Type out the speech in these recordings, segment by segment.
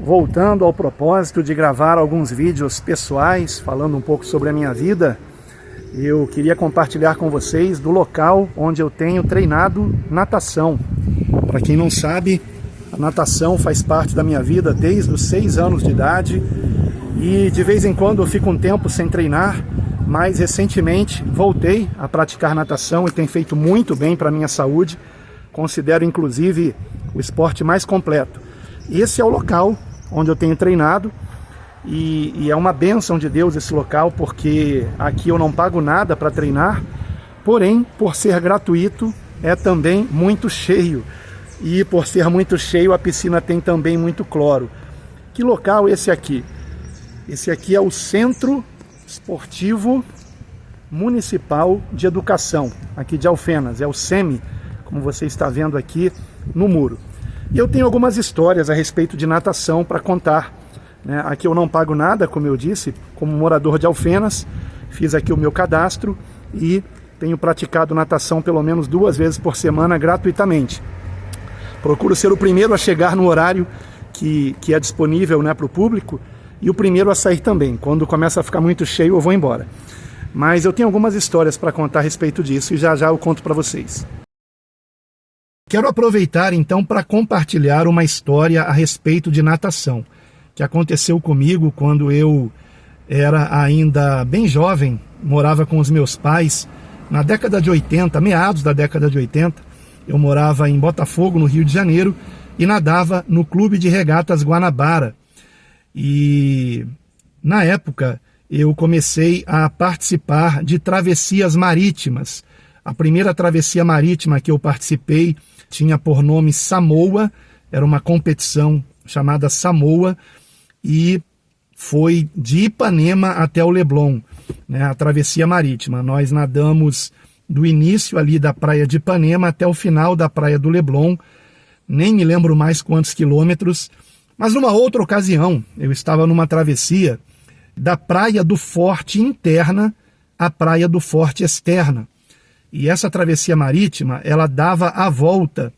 voltando ao propósito de gravar alguns vídeos pessoais, falando um pouco sobre a minha vida, eu queria compartilhar com vocês do local onde eu tenho treinado natação. Para quem não sabe, a natação faz parte da minha vida desde os 6 anos de idade e de vez em quando eu fico um tempo sem treinar, mas recentemente voltei a praticar natação e tem feito muito bem para a minha saúde. Considero inclusive o esporte mais completo. Esse é o local onde eu tenho treinado e é uma bênção de Deus esse local, porque aqui eu não pago nada para treinar, porém, por ser gratuito, é também muito cheio. E por ser muito cheio, a piscina tem também muito cloro. Que local é esse aqui? Esse aqui é o Centro Esportivo Municipal de Educação, aqui de Alfenas, é o SEMI, como você está vendo aqui no muro. E eu tenho algumas histórias a respeito de natação para contar, né? Aqui eu não pago nada, como eu disse, como morador de Alfenas, fiz aqui o meu cadastro e tenho praticado natação pelo menos 2 vezes por semana gratuitamente. Procuro ser o primeiro a chegar no horário que é disponível, né, para o público, e o primeiro a sair também. Quando começa a ficar muito cheio, eu vou embora. Mas eu tenho algumas histórias para contar a respeito disso e já já eu conto para vocês. Quero aproveitar então para compartilhar uma história a respeito de natação, que aconteceu comigo quando eu era ainda bem jovem, morava com os meus pais, na década de 80, meados da década de 80, eu morava em Botafogo, no Rio de Janeiro, e nadava no Clube de Regatas Guanabara. E na época eu comecei a participar de travessias marítimas. A primeira travessia marítima que eu participei tinha por nome Samoa, era uma competição chamada Samoa, e foi de Ipanema até o Leblon, né, a travessia marítima. Nós nadamos do início ali da praia de Ipanema até o final da praia do Leblon, nem me lembro mais quantos quilômetros, mas numa outra ocasião eu estava numa travessia da praia do Forte interna à praia do Forte externa. E essa travessia marítima, ela dava a volta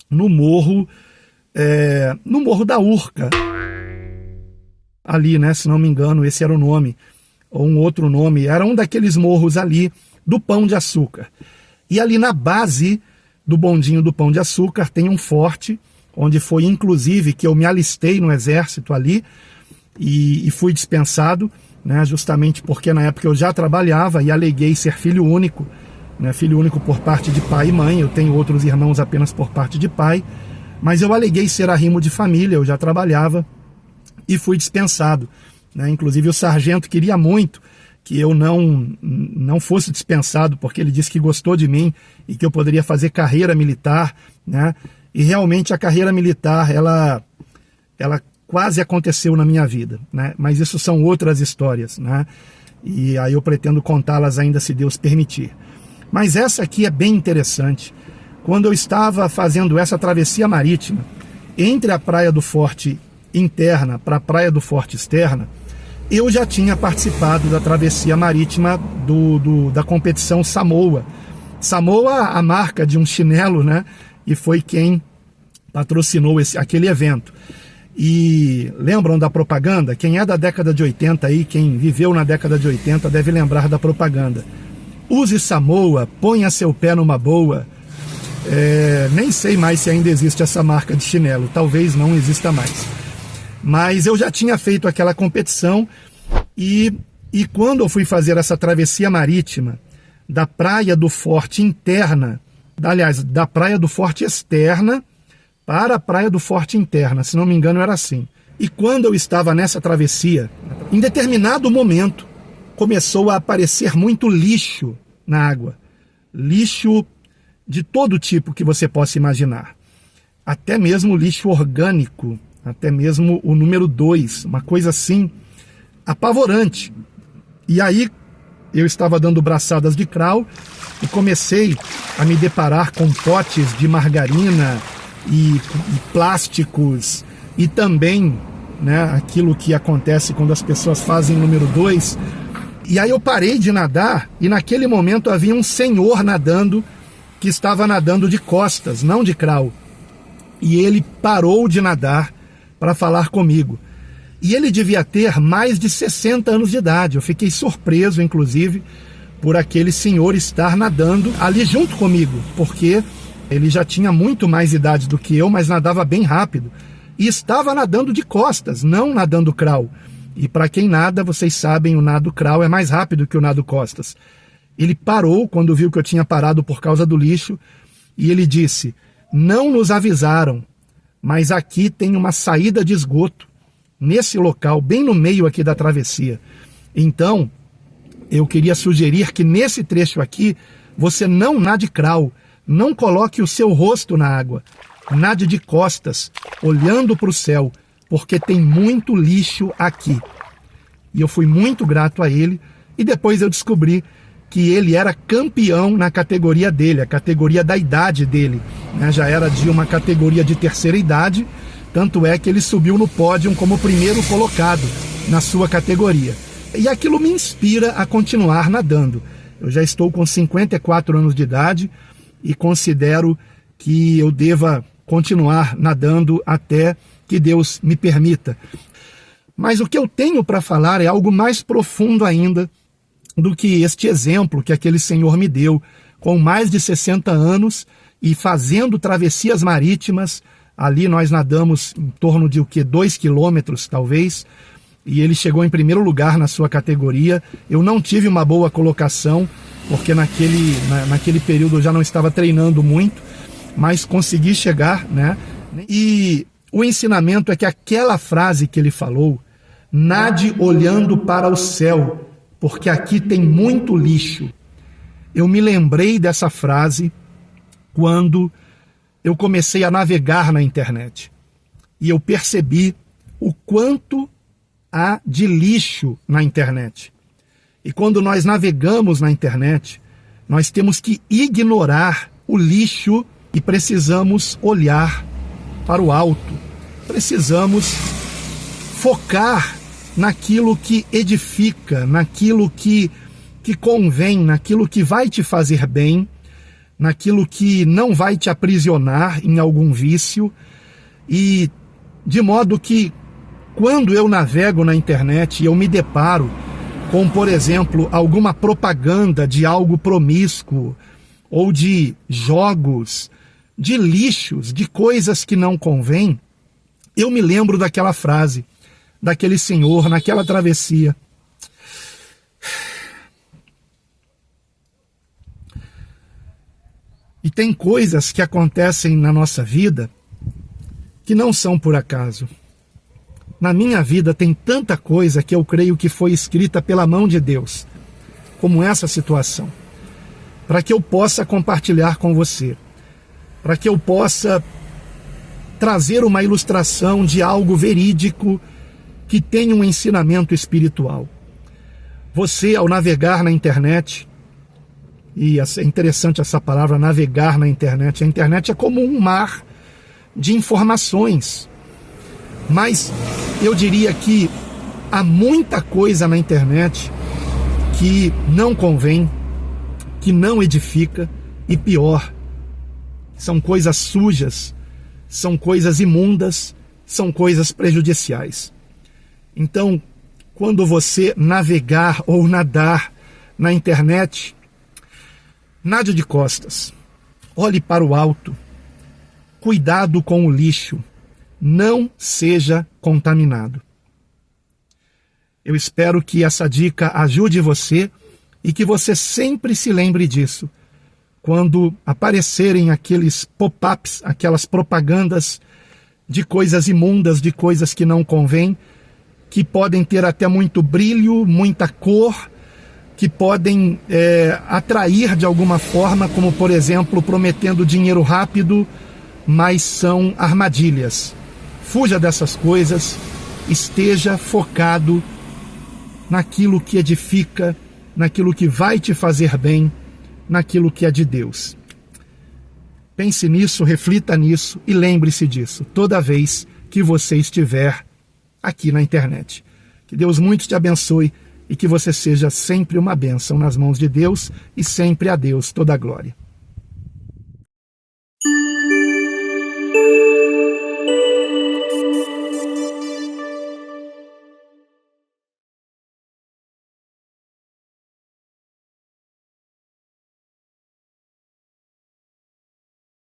no morro da Urca. Ali, né, se não me engano, esse era o nome, ou um outro nome, era um daqueles morros ali do Pão de Açúcar. E ali na base do bondinho do Pão de Açúcar tem um forte, onde foi inclusive que eu me alistei no exército ali e fui dispensado, né, justamente porque na época eu já trabalhava e aleguei ser filho único, né, filho único por parte de pai e mãe. Eu tenho outros irmãos apenas por parte de pai, mas eu aleguei ser arrimo de família, eu já trabalhava e fui dispensado, né? Inclusive o sargento queria muito que eu não fosse dispensado, porque ele disse que gostou de mim e que eu poderia fazer carreira militar, né? E realmente a carreira militar, ela quase aconteceu na minha vida, né? Mas isso são outras histórias, né? E aí eu pretendo contá-las ainda, se Deus permitir. Mas essa aqui é bem interessante. Quando eu estava fazendo essa travessia marítima, entre a praia do Forte interna para a praia do Forte externa, eu já tinha participado da travessia marítima da competição Samoa. Samoa, a marca de um chinelo, né? E foi quem patrocinou aquele evento. E lembram da propaganda? Quem é da década de 80 aí, quem viveu na década de 80 deve lembrar da propaganda. Use Samoa, ponha seu pé numa boa. Nem sei mais se ainda existe essa marca de chinelo, talvez não exista mais. Mas eu já tinha feito aquela competição e quando eu fui fazer essa travessia marítima da praia do Forte interna, aliás, da praia do Forte externa para a praia do Forte interna, se não me engano era assim. E quando eu estava nessa travessia, em determinado momento, começou a aparecer muito lixo na água. Lixo de todo tipo que você possa imaginar. Até mesmo lixo orgânico, até mesmo o número 2, uma coisa assim apavorante. E aí eu estava dando braçadas de crawl e comecei a me deparar com potes de margarina e plásticos e também, né, aquilo que acontece quando as pessoas fazem número 2. E aí eu parei de nadar e naquele momento havia um senhor nadando, que estava nadando de costas, não de crawl. E ele parou de nadar para falar comigo. E ele devia ter mais de 60 anos de idade. Eu fiquei surpreso, inclusive, por aquele senhor estar nadando ali junto comigo, porque ele já tinha muito mais idade do que eu, mas nadava bem rápido. E estava nadando de costas, não nadando crawl. E para quem nada, vocês sabem, o nado crawl é mais rápido que o nado costas. Ele parou quando viu que eu tinha parado por causa do lixo e ele disse: não nos avisaram, mas aqui tem uma saída de esgoto, nesse local, bem no meio aqui da travessia. Então, eu queria sugerir que nesse trecho aqui, você não nade crawl, não coloque o seu rosto na água, nade de costas, olhando para o céu, porque tem muito lixo aqui. E eu fui muito grato a ele, e depois eu descobri que ele era campeão na categoria dele, a categoria da idade dele, né? Já era de uma categoria de terceira idade, tanto é que ele subiu no pódio como primeiro colocado na sua categoria. E aquilo me inspira a continuar nadando. Eu já estou com 54 anos de idade e considero que eu deva continuar nadando até que Deus me permita. Mas o que eu tenho para falar é algo mais profundo ainda do que este exemplo que aquele senhor me deu, com mais de 60 anos e fazendo travessias marítimas. Ali nós nadamos em torno de 2 quilômetros, talvez, e ele chegou em primeiro lugar na sua categoria. Eu não tive uma boa colocação, porque naquele período eu já não estava treinando muito, mas consegui chegar, né? E o ensinamento é que aquela frase que ele falou, nade olhando para o céu, porque aqui tem muito lixo. Eu me lembrei dessa frase quando eu comecei a navegar na internet. E eu percebi o quanto há de lixo na internet. E quando nós navegamos na internet, nós temos que ignorar o lixo e precisamos olhar para o alto. Precisamos focar naquilo que edifica, naquilo que convém, naquilo que vai te fazer bem, naquilo que não vai te aprisionar em algum vício, e de modo que quando eu navego na internet e eu me deparo com, por exemplo, alguma propaganda de algo promíscuo, ou de jogos, de lixos, de coisas que não convêm, eu me lembro daquela frase, daquele senhor, naquela travessia. E tem coisas que acontecem na nossa vida que não são por acaso. Na minha vida tem tanta coisa que eu creio que foi escrita pela mão de Deus, como essa situação, para que eu possa compartilhar com você, para que eu possa trazer uma ilustração de algo verídico que tem um ensinamento espiritual. Você, ao navegar na internet, e é interessante essa palavra, navegar na internet, a internet é como um mar de informações, mas eu diria que há muita coisa na internet que não convém, que não edifica, e pior, são coisas sujas, são coisas imundas, são coisas prejudiciais. Então, quando você navegar ou nadar na internet, nade de costas, olhe para o alto, cuidado com o lixo, não seja contaminado. Eu espero que essa dica ajude você e que você sempre se lembre disso. Quando aparecerem aqueles pop-ups, aquelas propagandas de coisas imundas, de coisas que não convêm, que podem ter até muito brilho, muita cor, que podem atrair de alguma forma, como por exemplo, prometendo dinheiro rápido, mas são armadilhas. Fuja dessas coisas, esteja focado naquilo que edifica, naquilo que vai te fazer bem, naquilo que é de Deus. Pense nisso, reflita nisso e lembre-se disso toda vez que você estiver aqui na internet. Que Deus muito te abençoe e que você seja sempre uma bênção nas mãos de Deus, e sempre a Deus toda a glória.